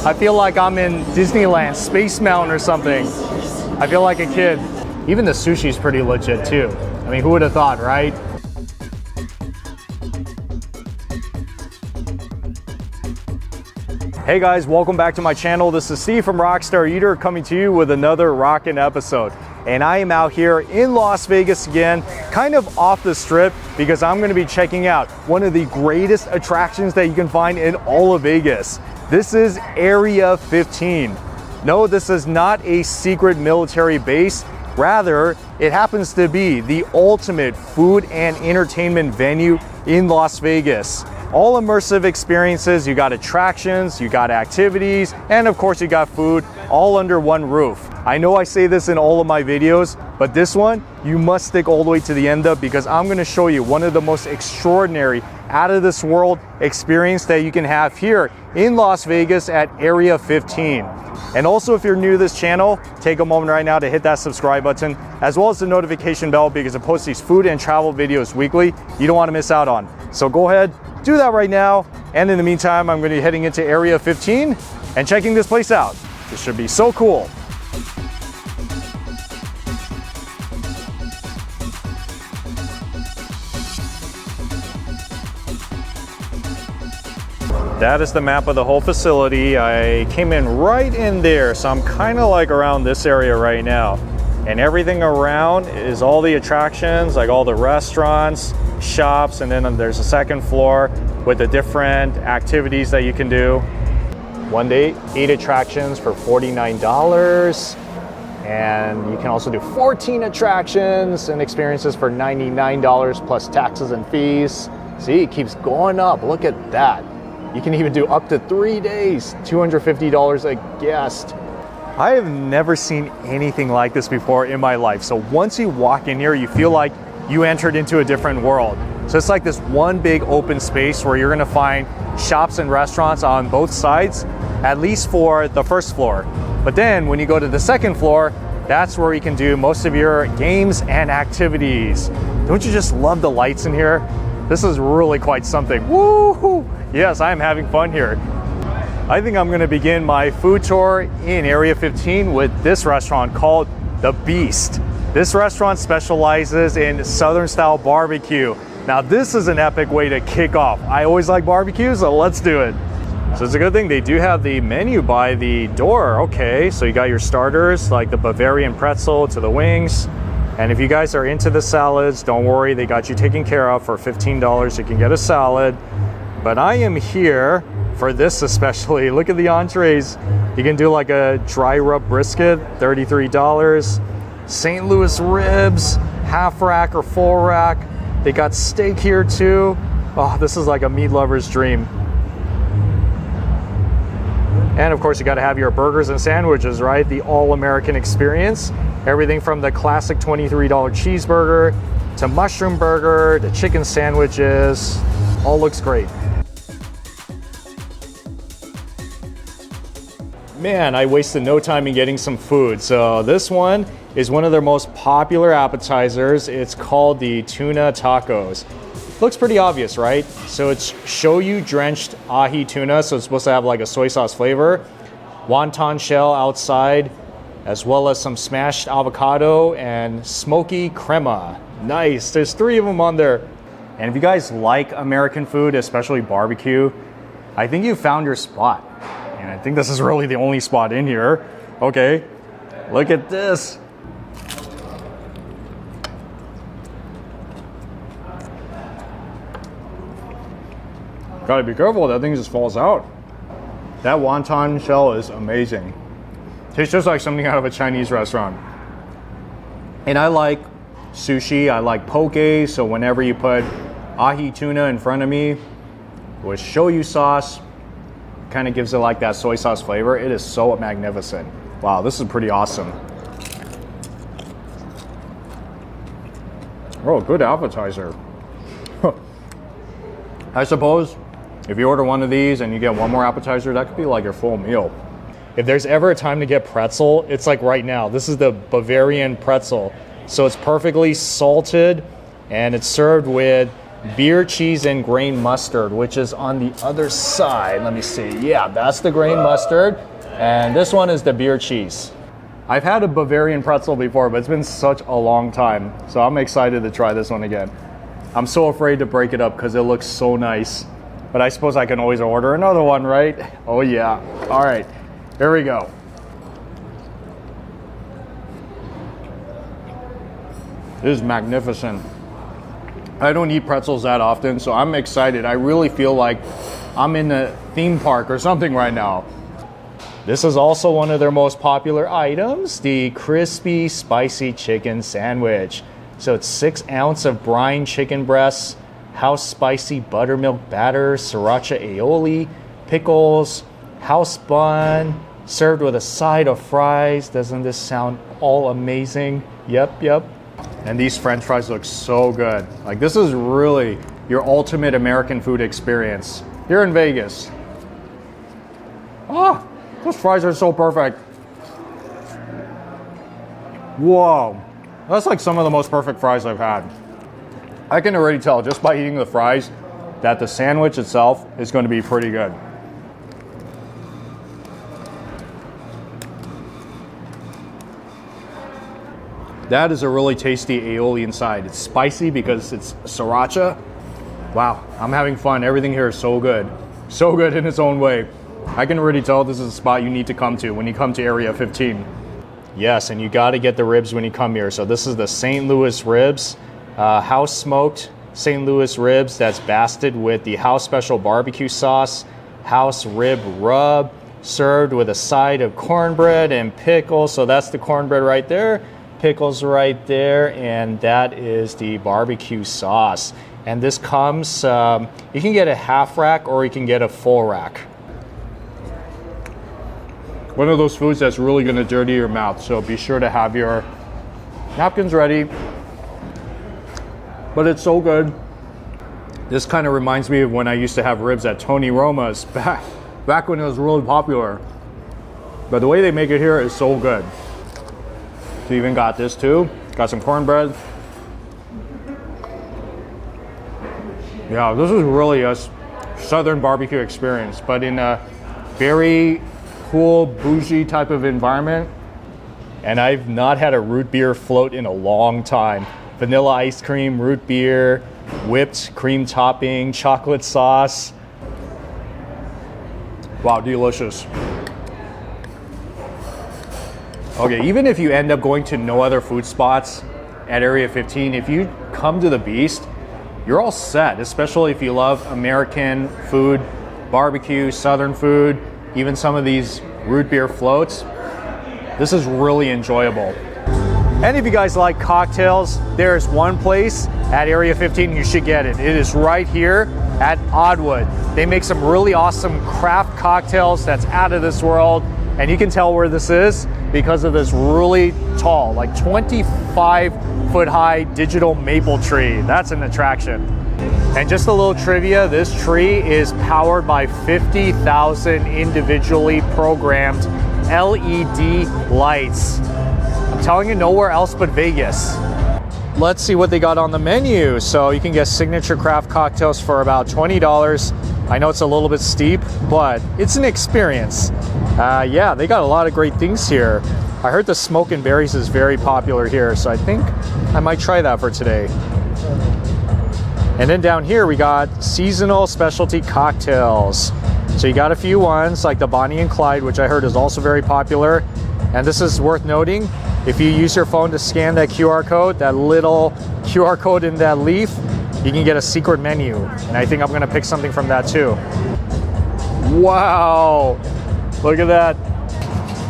I feel like I'm in Disneyland, Space Mountain or something. I feel like a kid. Even the sushi's pretty legit too. I mean, who would have thought, right? Hey guys, welcome back to my channel. This is Steve from Rockstar Eater coming to you with another rockin' episode. And I am out here in Las Vegas again, kind of off the strip, because I'm gonna be checking out one of the greatest attractions that you can find in all of Vegas. This is Area 15. No, this is not a secret military base. Rather, it happens to be the ultimate food and entertainment venue in Las Vegas. All immersive experiences, you got attractions, you got activities, and of course you got food, all under one roof. I know I say this in all of my videos, but this one, you must stick all the way to the end of, because I'm gonna show you one of the most extraordinary, out of this world experience that you can have here in Las Vegas at Area 15. And also, if you're new to this channel, take a moment right now to hit that subscribe button, as well as the notification bell, because it posts these food and travel videos weekly you don't want to miss out on. So go ahead, do that right now. And in the meantime, I'm going to be heading into Area 15 and checking this place out. This should be so cool. That is the map of the whole facility. I came in right in there, so I'm kind of like around this area right now. And everything around is all the attractions, like all the restaurants, shops, and then there's a second floor with the different activities that you can do. One day, 8 attractions for $49. And you can also do 14 attractions and experiences for $99 plus taxes and fees. See, it keeps going up. Look at that. You can even do up to 3 days, $250 a guest. I have never seen anything like this before in my life. So once you walk in here, you feel like you entered into a different world. So it's like this one big open space where you're gonna find shops and restaurants on both sides, at least for the first floor. But then when you go to the second floor, that's where you can do most of your games and activities. Don't you just love the lights in here? This is really quite something. Woo! Yes, I'm having fun here. I think I'm gonna begin my food tour in Area 15 with this restaurant called The Beast. This restaurant specializes in Southern style barbecue. Now this is an epic way to kick off. I always like barbecue, so let's do it. So it's a good thing they do have the menu by the door. Okay, so you got your starters, like the Bavarian pretzel to the wings. And if you guys are into the salads, don't worry, they got you taken care of. For $15, you can get a salad. But I am here for this especially. Look at the entrees. You can do like a dry rub brisket, $33. St. Louis ribs, half rack or full rack. They got steak here too. Oh, this is like a meat lover's dream. And of course, you got to have your burgers and sandwiches, right? The all-American experience. Everything from the classic $23 cheeseburger to mushroom burger to chicken sandwiches. All looks great. Man, I wasted no time in getting some food. So this one is one of their most popular appetizers. It's called the tuna tacos. Looks pretty obvious, right? So it's shoyu drenched ahi tuna. So it's supposed to have like a soy sauce flavor. Wonton shell outside, as well as some smashed avocado and smoky crema. Nice, there's 3 of them on there. And if you guys like American food, especially barbecue, I think you found your spot. And I think this is really the only spot in here. Okay, look at this. Gotta be careful, that thing just falls out. That wonton shell is amazing. Tastes just like something out of a Chinese restaurant. And I like sushi, I like poke, so whenever you put ahi tuna in front of me with shoyu sauce, kind of gives it like that soy sauce flavor. It is so magnificent. Wow, this is pretty awesome. Oh, good appetizer. I suppose if you order one of these and you get one more appetizer, that could be like your full meal. If there's ever a time to get pretzel, it's like right now. This is the Bavarian pretzel. So it's perfectly salted and it's served with beer cheese and grain mustard, which is on the other side. Let me see. Yeah, that's the grain mustard. And this one is the beer cheese. I've had a Bavarian pretzel before, but it's been such a long time. So I'm excited to try this one again. I'm so afraid to break it up because it looks so nice. But I suppose I can always order another one, right? Oh yeah. All right, here we go. This is magnificent. I don't eat pretzels that often, so I'm excited. I really feel like I'm in a theme park or something right now. This is also one of their most popular items, the crispy spicy chicken sandwich. So it's 6 ounces of brine chicken breasts, house spicy buttermilk batter, sriracha aioli, pickles, house bun, served with a side of fries. Doesn't this sound all amazing? Yep. And these French fries look so good. Like, this is really your ultimate American food experience here in Vegas. Ah, those fries are so perfect. Whoa, that's like some of the most perfect fries I've had. I can already tell just by eating the fries that the sandwich itself is going to be pretty good. That is a really tasty aioli inside. It's spicy because it's sriracha. Wow, I'm having fun. Everything here is so good. So good in its own way. I can already tell this is a spot you need to come to when you come to Area 15. Yes, and you got to get the ribs when you come here. So this is the St. Louis ribs, house smoked St. Louis ribs that's basted with the house special barbecue sauce, house rib rub, served with a side of cornbread and pickles. So that's the cornbread right there. Pickles right there, and that is the barbecue sauce. And this comes, you can get a half rack or you can get a full rack. One of those foods that's really going to dirty your mouth, so be sure to have your napkins ready. But it's so good. This kind of reminds me of when I used to have ribs at Tony Roma's back when it was really popular. But the way they make it here is so good. So you even got this too. Got some cornbread. Yeah, this is really a southern barbecue experience, but in a very cool, bougie type of environment. And I've not had a root beer float in a long time. Vanilla ice cream, root beer, whipped cream topping, chocolate sauce. Wow, delicious. Okay, even if you end up going to no other food spots at Area 15, if you come to the Beast, you're all set, especially if you love American food, barbecue, southern food, even some of these root beer floats. This is really enjoyable. And if you guys like cocktails, there's one place at Area 15 you should get it. It is right here at Oddwood. They make some really awesome craft cocktails that's out of this world. And you can tell where this is because of this really tall, like 25-foot high digital maple tree. That's an attraction. And just a little trivia, this tree is powered by 50,000 individually programmed LED lights. I'm telling you, nowhere else but Vegas. Let's see what they got on the menu. So you can get signature craft cocktails for about $20. I know it's a little bit steep, but it's an experience. Yeah, they got a lot of great things here. I heard the smoke and berries is very popular here, so I think I might try that for today. And then down here we got seasonal specialty cocktails. So you got a few ones like the Bonnie and Clyde, which I heard is also very popular. And this is worth noting, if you use your phone to scan that QR code, that little QR code in that leaf, you can get a secret menu. And I think I'm gonna pick something from that too. Wow, look at that.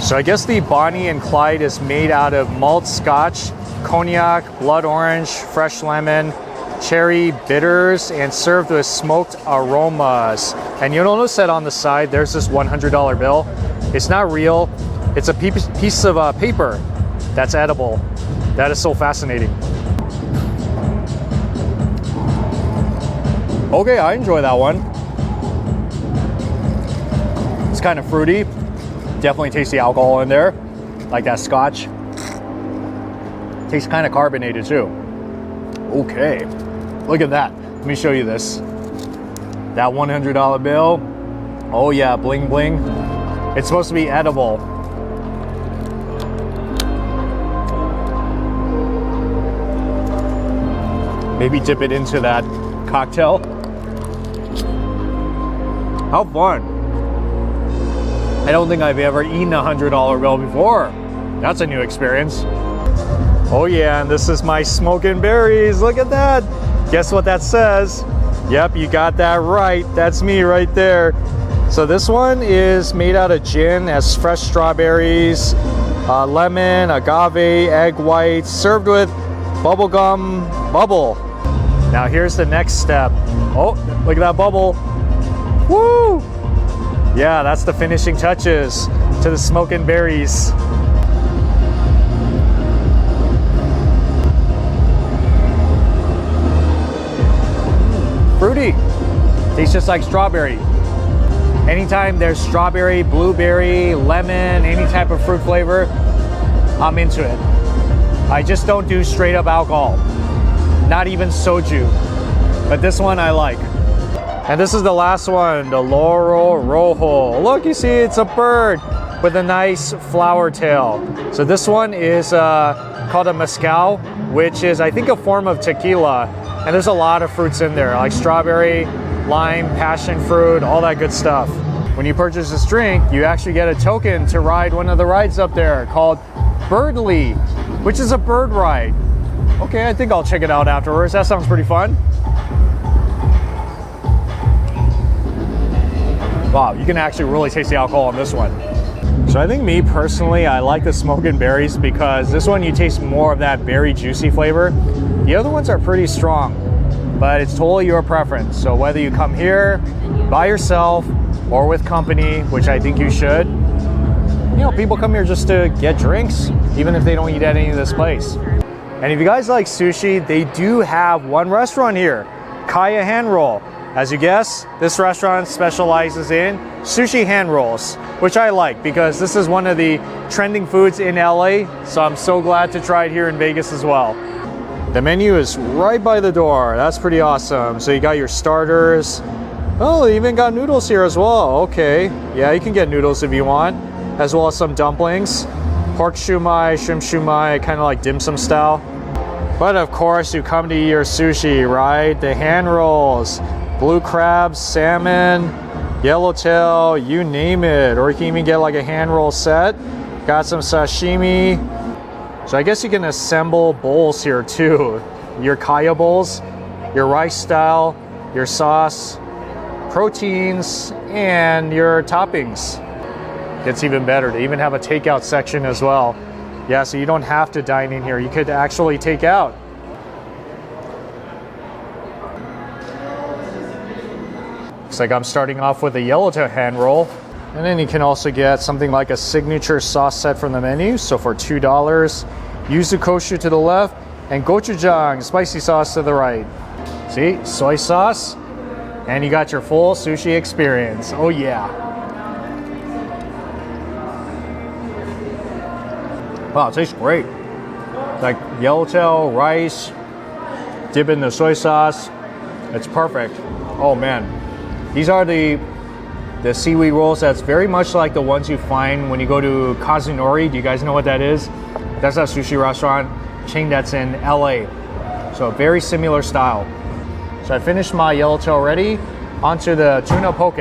So I guess the Bonnie and Clyde is made out of malt scotch, cognac, blood orange, fresh lemon, cherry bitters, and served with smoked aromas. And you'll notice that on the side, there's this $100 bill. It's not real. It's a piece of paper that's edible. That is so fascinating. Okay, I enjoy that one. It's kind of fruity. Definitely taste the alcohol in there, like that scotch. Tastes kind of carbonated too. Okay, look at that. Let me show you this. That $100 bill. Oh yeah, bling bling. It's supposed to be edible. Maybe dip it into that cocktail. How fun. I don't think I've ever eaten a $100 bill before. That's a new experience. Oh yeah, and this is my smoking berries. Look at that. Guess what that says? Yep, you got that right. That's me right there. So this one is made out of gin, has fresh strawberries, lemon, agave, egg whites, served with bubblegum bubble. Now here's the next step. Oh, look at that bubble. Woo! Yeah, that's the finishing touches to the smoking berries. Fruity. Tastes just like strawberry. Anytime there's strawberry, blueberry, lemon, any type of fruit flavor, I'm into it. I just don't do straight up alcohol. Not even soju. But this one I like. And this is the last one, the Loro Rojo. Look, you see it's a bird with a nice flower tail. So this one is called a mezcal, which is I think a form of tequila. And there's a lot of fruits in there, like strawberry, lime, passion fruit, all that good stuff. When you purchase this drink, you actually get a token to ride one of the rides up there called Birdly, which is a bird ride. Okay, I think I'll check it out afterwards. That sounds pretty fun. Wow, you can actually really taste the alcohol on this one. So I think me personally, I like the smoking berries because this one you taste more of that berry juicy flavor. The other ones are pretty strong, but it's totally your preference. So whether you come here by yourself or with company, which I think you should, you know, people come here just to get drinks, even if they don't eat at any of this place. And if you guys like sushi, they do have one restaurant here, Kaia Handroll. As you guess, this restaurant specializes in sushi hand rolls, which I like because this is one of the trending foods in LA, so I'm so glad to try it here in Vegas as well. The menu is right by the door. That's pretty awesome. So you got your starters. Oh, they even got noodles here as well. Okay, yeah, you can get noodles if you want, as well as some dumplings. Pork shumai, shrimp shumai, kind of like dim sum style. But of course, you come to eat your sushi, right? The hand rolls. Blue crabs, salmon, yellowtail, you name it. Or you can even get like a hand roll set. Got some sashimi. So I guess you can assemble bowls here too. Your Kaia bowls, your rice style, your sauce, proteins, and your toppings. It's even better. They even have a takeout section as well. Yeah, so you don't have to dine in here. You could actually take out. Looks like I'm starting off with a yellowtail hand roll. And then you can also get something like a signature sauce set from the menu. So for $2, yuzu koshu to the left and gochujang, spicy sauce to the right. See, soy sauce, and you got your full sushi experience. Oh yeah. Wow, it tastes great. Like yellowtail, rice, dip in the soy sauce. It's perfect. Oh man. These are the seaweed rolls that's very much like the ones you find when you go to Kazunori. Do you guys know what that is? That's a sushi restaurant chain that's in LA. So very similar style. So I finished my yellowtail already. Onto the tuna poke.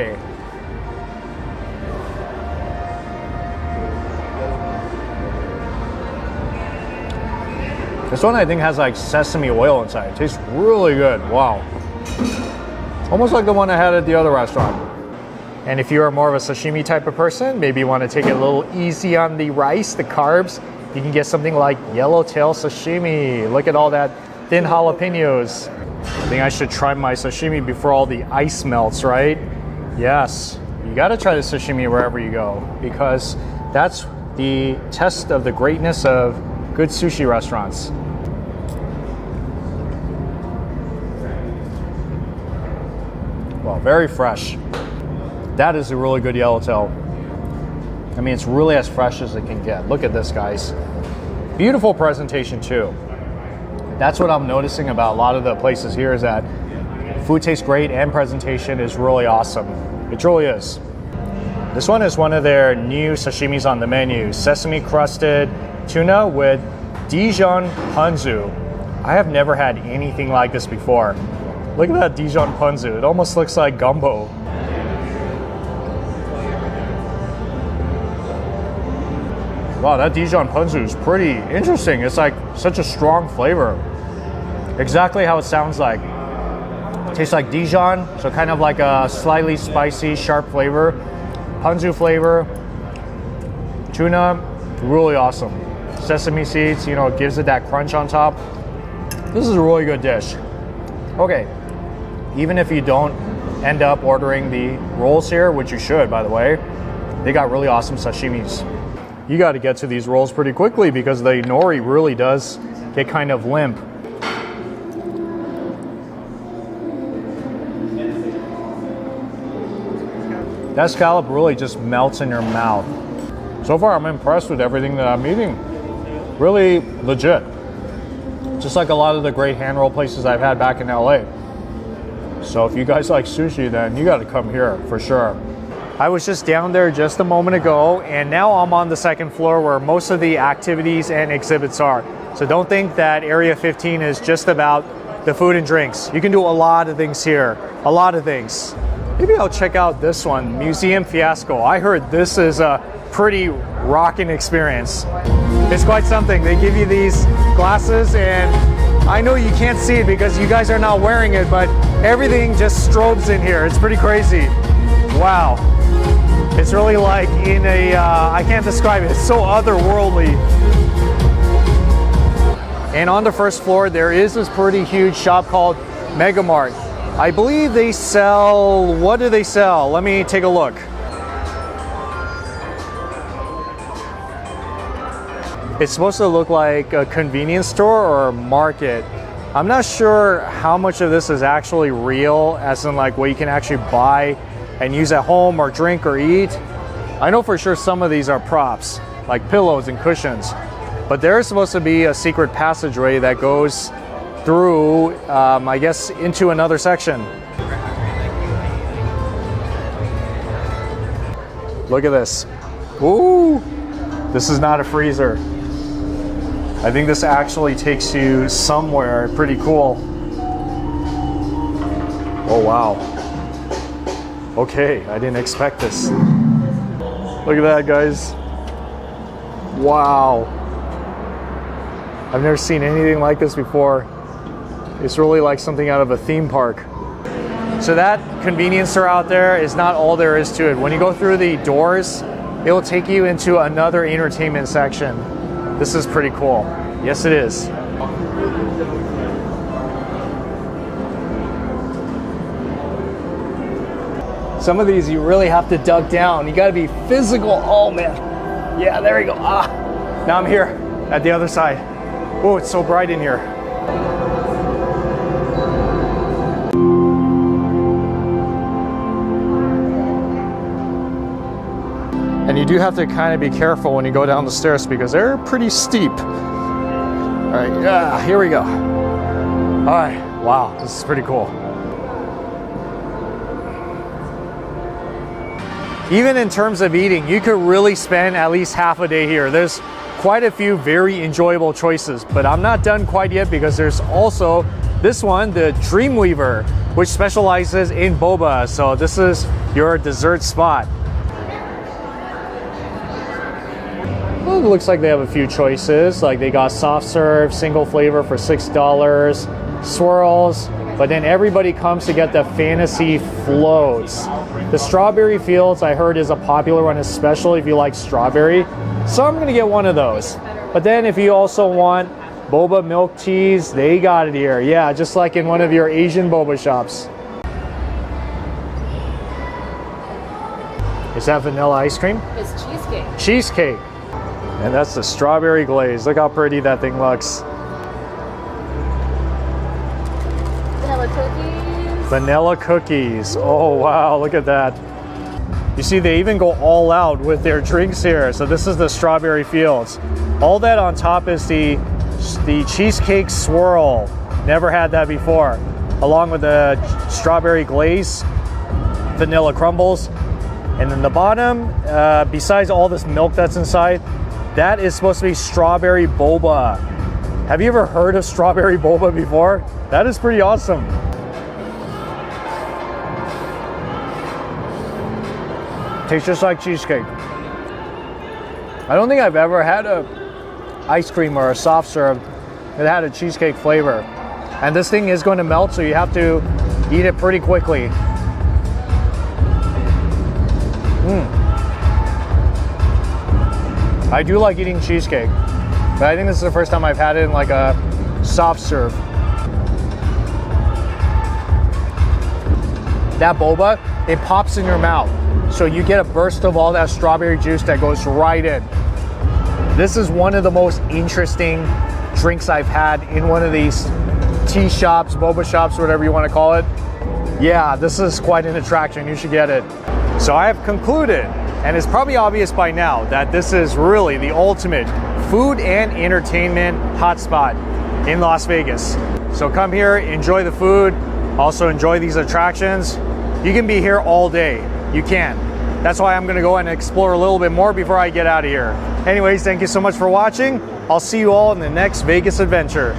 This one I think has like sesame oil inside. It tastes really good. Wow. Almost like the one I had at the other restaurant. And if you're more of a sashimi type of person, maybe you want to take it a little easy on the rice, the carbs, you can get something like yellowtail sashimi. Look at all that thin jalapenos. I think I should try my sashimi before all the ice melts, right? Yes, you got to try the sashimi wherever you go because that's the test of the greatness of good sushi restaurants. Well, very fresh. That is a really good yellowtail. I mean, it's really as fresh as it can get. Look at this, guys. Beautiful presentation too. That's what I'm noticing about a lot of the places here is that food tastes great and presentation is really awesome. It truly is. This one is one of their new sashimis on the menu. Sesame crusted tuna with Dijon ponzu. I have never had anything like this before. Look at that Dijon ponzu. It almost looks like gumbo. Wow, that Dijon ponzu is pretty interesting. It's like such a strong flavor. Exactly how it sounds like. It tastes like Dijon, so kind of like a slightly spicy, sharp flavor. Ponzu flavor. Tuna, really awesome. Sesame seeds, you know, it gives it that crunch on top. This is a really good dish. Okay, even if you don't end up ordering the rolls here, which you should, by the way, they got really awesome sashimis. You got to get to these rolls pretty quickly because the nori really does get kind of limp. That scallop really just melts in your mouth. So far, I'm impressed with everything that I'm eating. Really legit. Just like a lot of the great hand roll places I've had back in LA. So if you guys like sushi, then you got to come here for sure. I was just down there just a moment ago, and now I'm on the second floor where most of the activities and exhibits are. So don't think that Area 15 is just about the food and drinks. You can do a lot of things here, a lot of things. Maybe I'll check out this one, Museum Fiasco. I heard this is a pretty rocking experience. It's quite something. They give you these glasses, and I know you can't see it because you guys are not wearing it, but everything just strobes in here. It's pretty crazy. Wow. It's really like in a, I can't describe it. It's so otherworldly. And on the first floor, there is this pretty huge shop called Mega Mart. I believe they sell, what do they sell? Let me take a look. It's supposed to look like a convenience store or a market. I'm not sure how much of this is actually real, as in like what you can actually buy and use at home or drink or eat. I know for sure some of these are props, like pillows and cushions, but there's supposed to be a secret passageway that goes through, I guess, into another section. Look at this. Ooh, this is not a freezer. I think this actually takes you somewhere pretty cool. Oh, wow. Okay, I didn't expect this. Look at that, guys. Wow. I've never seen anything like this before. It's really like something out of a theme park. So that convenience store out there is not all there is to it. When you go through the doors, it will take you into another entertainment section. This is pretty cool. Yes, it is. Some of these you really have to duck down. You gotta be physical. Oh man. Yeah, there you go. Ah, now I'm here at the other side. Oh, it's so bright in here. And you do have to kind of be careful when you go down the stairs because they're pretty steep. All right, yeah, here we go. All right, wow, this is pretty cool. Even in terms of eating, you could really spend at least half a day here. There's quite a few very enjoyable choices, but I'm not done quite yet because there's also this one, the Dreamweaver, which specializes in boba. So this is your dessert spot. Well, it looks like they have a few choices. Like they got soft serve, single flavor for $6, swirls, but then everybody comes to get the fantasy floats. The strawberry fields I heard is a popular one, especially if you like strawberry. So I'm gonna get one of those. But then if you also want boba milk teas, they got it here. Yeah, just like in one of your Asian boba shops. Is that vanilla ice cream? It's cheesecake. Cheesecake. And that's the strawberry glaze. Look how pretty that thing looks. Vanilla cookies. Vanilla cookies. Oh, wow, look at that. You see, they even go all out with their drinks here. So this is the strawberry fields. All that on top is the cheesecake swirl. Never had that before. along with the strawberry glaze, vanilla crumbles. And then the bottom, besides all this milk that's inside, that is supposed to be strawberry boba. Have you ever heard of strawberry boba before? That is pretty awesome. Tastes just like cheesecake. I don't think I've ever had a ice cream or a soft serve that had a cheesecake flavor. And this thing is going to melt, so you have to eat it pretty quickly. I do like eating cheesecake, but I think this is the first time I've had it in like a soft serve. That boba, it pops in your mouth. So you get a burst of all that strawberry juice that goes right in. This is one of the most interesting drinks I've had in one of these tea shops, boba shops, whatever you want to call it. Yeah, this is quite an attraction. You should get it. So I have concluded, and it's probably obvious by now, that this is really the ultimate food and entertainment hotspot in Las Vegas. So come here, enjoy the food, also enjoy these attractions. You can be here all day. You can. That's why I'm going to go and explore a little bit more before I get out of here. Anyways, thank you so much for watching. I'll see you all in the next Vegas adventure.